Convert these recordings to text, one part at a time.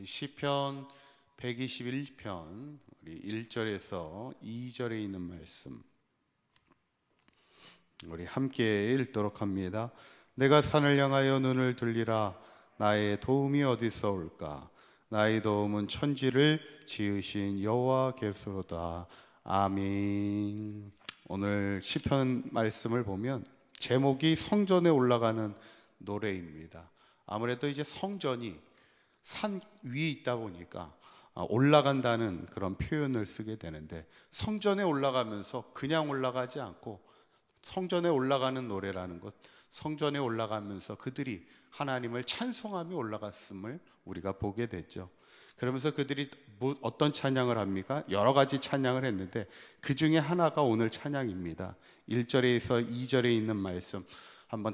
우리 시편 121편 우리 1절에서 2절에 있는 말씀 우리 함께 읽도록 합니다. 내가 산을 향하여 눈을 들리라. 나의 도움이 어디서 올까? 나의 도움은 천지를 지으신 여호와께로다. 아멘. 오늘 시편 말씀을 보면 제목이 성전에 올라가는 노래입니다. 아무래도 이제 성전이 산 위에 있다 보니까 올라간다는 그런 표현을 쓰게 되는데, 성전에 올라가면서 그냥 올라가지 않고 성전에 올라가는 노래라는 것, 성전에 올라가면서 그들이 하나님을 찬송하며 올라갔음을 우리가 보게 됐죠. 그러면서 그들이 어떤 찬양을 합니까? 여러 가지 찬양을 했는데 그 중에 하나가 오늘 찬양입니다. 1절에서 2절에 있는 말씀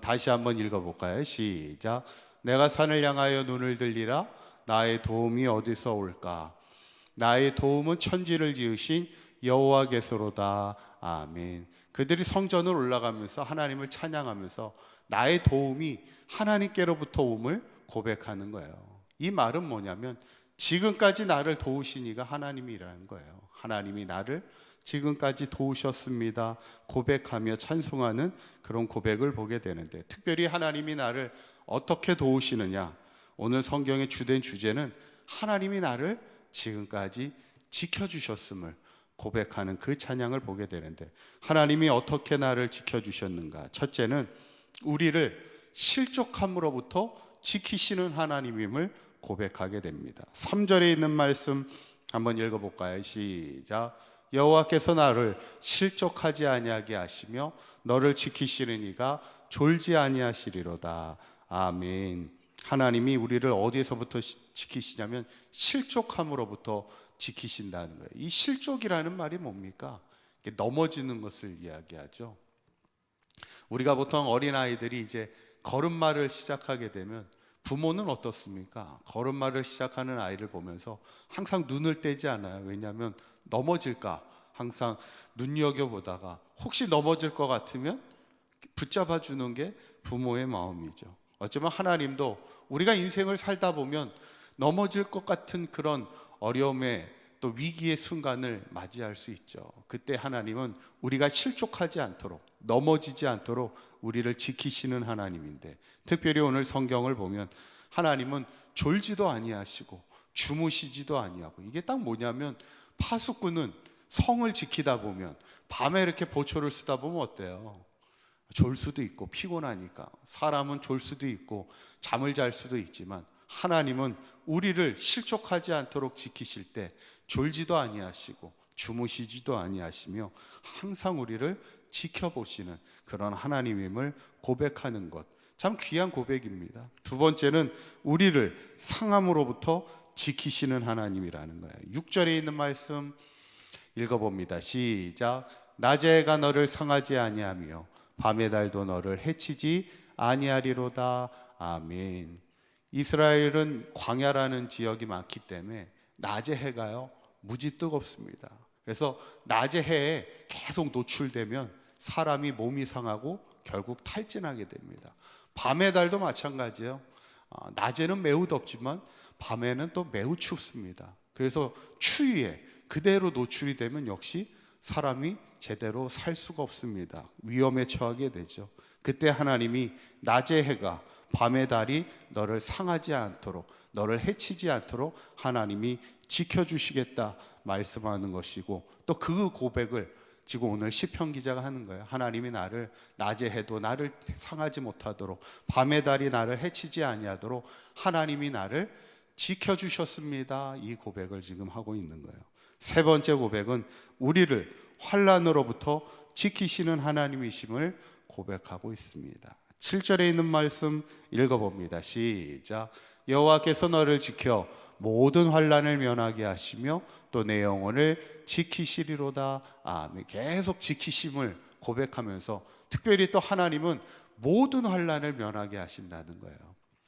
다시 한번 읽어볼까요? 시작. 내가 산을 향하여 눈을 들리라. 나의 도움이 어디서 올까? 나의 도움은 천지를 지으신 여호와께로다. 아멘. 그들이 성전을 올라가면서 하나님을 찬양하면서 나의 도움이 하나님께로부터 옴을 고백하는 거예요. 이 말은 뭐냐면 지금까지 나를 도우신 이가 하나님이라는 거예요. 하나님이 나를 지금까지 도우셨습니다 고백하며 찬송하는 그런 고백을 보게 되는데, 특별히 하나님이 나를 어떻게 도우시느냐, 오늘 성경의 주된 주제는 하나님이 나를 지금까지 지켜주셨음을 고백하는 그 찬양을 보게 되는데, 하나님이 어떻게 나를 지켜주셨는가? 첫째는 우리를 실족함으로부터 지키시는 하나님임을 고백하게 됩니다. 3절에 있는 말씀 한번 읽어볼까요? 시작. 여호와께서 나를 실족하지 아니하게 하시며 너를 지키시는 이가 졸지 아니하시리로다. 아멘. 하나님이 우리를 어디에서부터 지키시냐면 실족함으로부터 지키신다는 거예요. 이 실족이라는 말이 뭡니까? 넘어지는 것을 이야기하죠. 우리가 보통 어린아이들이 이제 걸음마를 시작하게 되면 부모는 어떻습니까? 걸음마를 시작하는 아이를 보면서 항상 눈을 떼지 않아요. 왜냐하면 넘어질까 항상 눈여겨보다가 혹시 넘어질 것 같으면 붙잡아 주는 게 부모의 마음이죠. 어쩌면 하나님도 우리가 인생을 살다 보면 넘어질 것 같은 그런 어려움의 또 위기의 순간을 맞이할 수 있죠. 그때 하나님은 우리가 실족하지 않도록, 넘어지지 않도록 우리를 지키시는 하나님인데, 특별히 오늘 성경을 보면 하나님은 졸지도 아니하시고 주무시지도 아니하고, 이게 딱 뭐냐면 파수꾼은 성을 지키다 보면 밤에 이렇게 보초를 쓰다 보면 어때요? 졸 수도 있고 피곤하니까. 사람은 졸 수도 있고 잠을 잘 수도 있지만 하나님은 우리를 실족하지 않도록 지키실 때 졸지도 아니하시고 주무시지도 아니하시며 항상 우리를 지켜보시는 그런 하나님임을 고백하는 것, 참 귀한 고백입니다. 두 번째는 우리를 상함으로부터 지키시는 하나님이라는 거예요. 6절에 있는 말씀 읽어봅니다. 시작. 낮의 해가 너를 상하지 아니하며 밤의 달도 너를 해치지 아니하리로다. 아멘. 이스라엘은 광야라는 지역이 많기 때문에 낮의 해가요 무지 뜨겁습니다. 그래서 낮의 해에 계속 노출되면 사람이 몸이 상하고 결국 탈진하게 됩니다. 밤의 달도 마찬가지예요. 낮에는 매우 덥지만 밤에는 또 매우 춥습니다. 그래서 추위에 그대로 노출이 되면 역시 사람이 제대로 살 수가 없습니다. 위험에 처하게 되죠. 그때 하나님이 낮의 해가 밤의 달이 너를 상하지 않도록, 너를 해치지 않도록 하나님이 지켜주시겠다 말씀하는 것이고, 또 그 고백을 지금 오늘 시편 기자가 하는 거예요. 하나님이 나를 낮의 해도 나를 상하지 못하도록, 밤의 달이 나를 해치지 아니하도록 하나님이 나를 지켜주셨습니다. 이 고백을 지금 하고 있는 거예요. 세 번째 고백은 우리를 환난으로부터 지키시는 하나님이심을 고백하고 있습니다. 7절에 있는 말씀 읽어봅니다. 시작. 여호와께서 너를 지켜 모든 환난을 면하게 하시며 또 내 영혼을 지키시리로다. 아멘. 계속 지키심을 고백하면서 특별히 또 하나님은 모든 환난을 면하게 하신다는 거예요.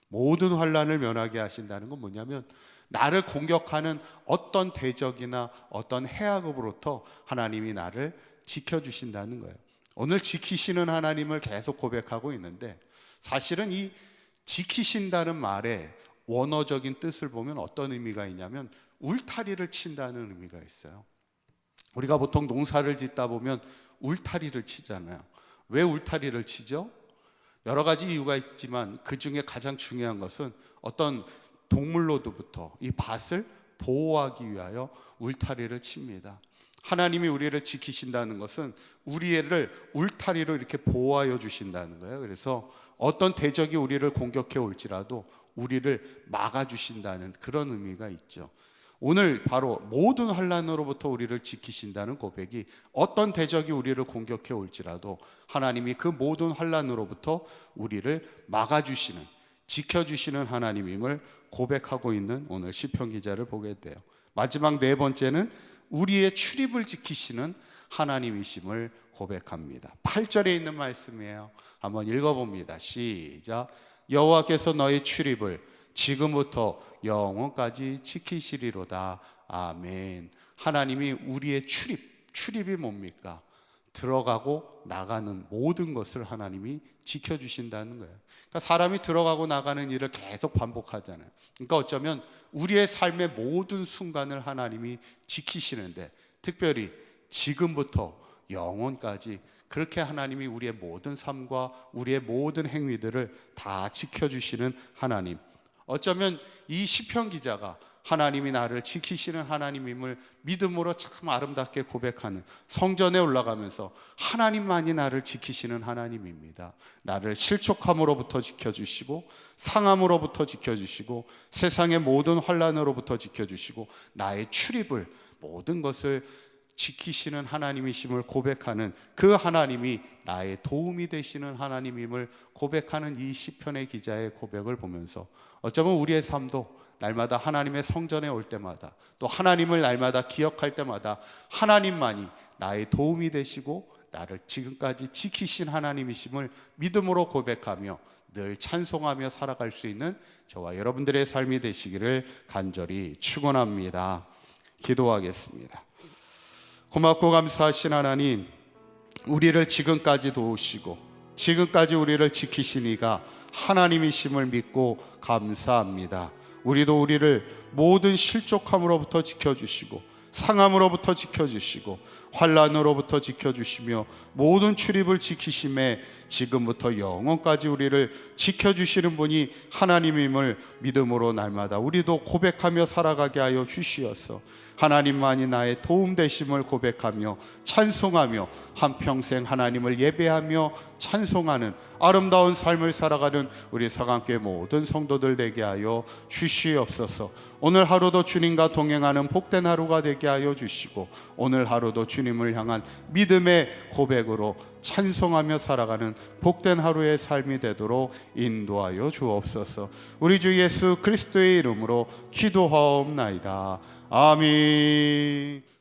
모든 환난을 면하게 하신다는 건 뭐냐면 나를 공격하는 어떤 대적이나 어떤 해악으로부터 하나님이 나를 지켜주신다는 거예요. 오늘 지키시는 하나님을 계속 고백하고 있는데, 사실은 이 지키신다는 말에 원어적인 뜻을 보면 어떤 의미가 있냐면 울타리를 친다는 의미가 있어요. 우리가 보통 농사를 짓다 보면 울타리를 치잖아요. 왜 울타리를 치죠? 여러 가지 이유가 있지만 그 중에 가장 중요한 것은 어떤 동물로부터 이 밭을 보호하기 위하여 울타리를 칩니다. 하나님이 우리를 지키신다는 것은 우리를 울타리로 이렇게 보호하여 주신다는 거예요. 그래서 어떤 대적이 우리를 공격해 올지라도 우리를 막아주신다는 그런 의미가 있죠. 오늘 바로 모든 환난으로부터 우리를 지키신다는 고백이 어떤 대적이 우리를 공격해 올지라도 하나님이 그 모든 환난으로부터 우리를 막아주시는, 지켜주시는 하나님임을 고백하고 있는 오늘 시편 기자를 보게 돼요. 마지막 네 번째는 우리의 출입을 지키시는 하나님이심을 고백합니다. 8절에 있는 말씀이에요. 한번 읽어봅니다. 시작. 여호와께서 너희 출입을 지금부터 영원까지 지키시리로다. 아멘. 하나님이 우리의 출입이 뭡니까? 들어가고 나가는 모든 것을 하나님이 지켜주신다는 거예요. 그러니까 사람이 들어가고 나가는 일을 계속 반복하잖아요. 그러니까 어쩌면 우리의 삶의 모든 순간을 하나님이 지키시는데, 특별히 지금부터 영원까지 그렇게 하나님이 우리의 모든 삶과 우리의 모든 행위들을 다 지켜주시는 하나님. 어쩌면 이 시편 기자가 하나님이 나를 지키시는 하나님임을 믿음으로 참 아름답게 고백하는, 성전에 올라가면서 하나님만이 나를 지키시는 하나님입니다. 나를 실족함으로부터 지켜주시고 상함으로부터 지켜주시고 세상의 모든 환난으로부터 지켜주시고 나의 출입을, 모든 것을 지키시는 하나님이심을 고백하는 그 하나님이 나의 도움이 되시는 하나님임을 고백하는 이 시편의 기자의 고백을 보면서 어쩌면 우리의 삶도 날마다 하나님의 성전에 올 때마다, 또 하나님을 날마다 기억할 때마다 하나님만이 나의 도움이 되시고 나를 지금까지 지키신 하나님이심을 믿음으로 고백하며 늘 찬송하며 살아갈 수 있는 저와 여러분들의 삶이 되시기를 간절히 축원합니다. 기도하겠습니다. 고맙고 감사하신 하나님, 우리를 지금까지 도우시고 지금까지 우리를 지키신 이가 하나님이심을 믿고 감사합니다. 우리도 우리를 모든 실족함으로부터 지켜주시고 상함으로부터 지켜주시고 환난으로부터 지켜주시며 모든 출입을 지키심에 지금부터 영원까지 우리를 지켜주시는 분이 하나님임을 믿음으로 날마다 우리도 고백하며 살아가게 하여 주시옵소서. 하나님만이 나의 도움 되심을 고백하며 찬송하며 한평생 하나님을 예배하며 찬송하는 아름다운 삶을 살아가는 우리 서강교회 모든 성도들 되게 하여 주시옵소서. 오늘 하루도 주님과 동행하는 복된 하루가 되게 하여 주시고 오늘 하루도 주님을 향한 믿음의 고백으로 찬송하며 살아가는 복된 하루의 삶이 되도록 인도하여 주옵소서. 우리 주 예수 그리스도의 이름으로 기도하옵나이다. 아멘.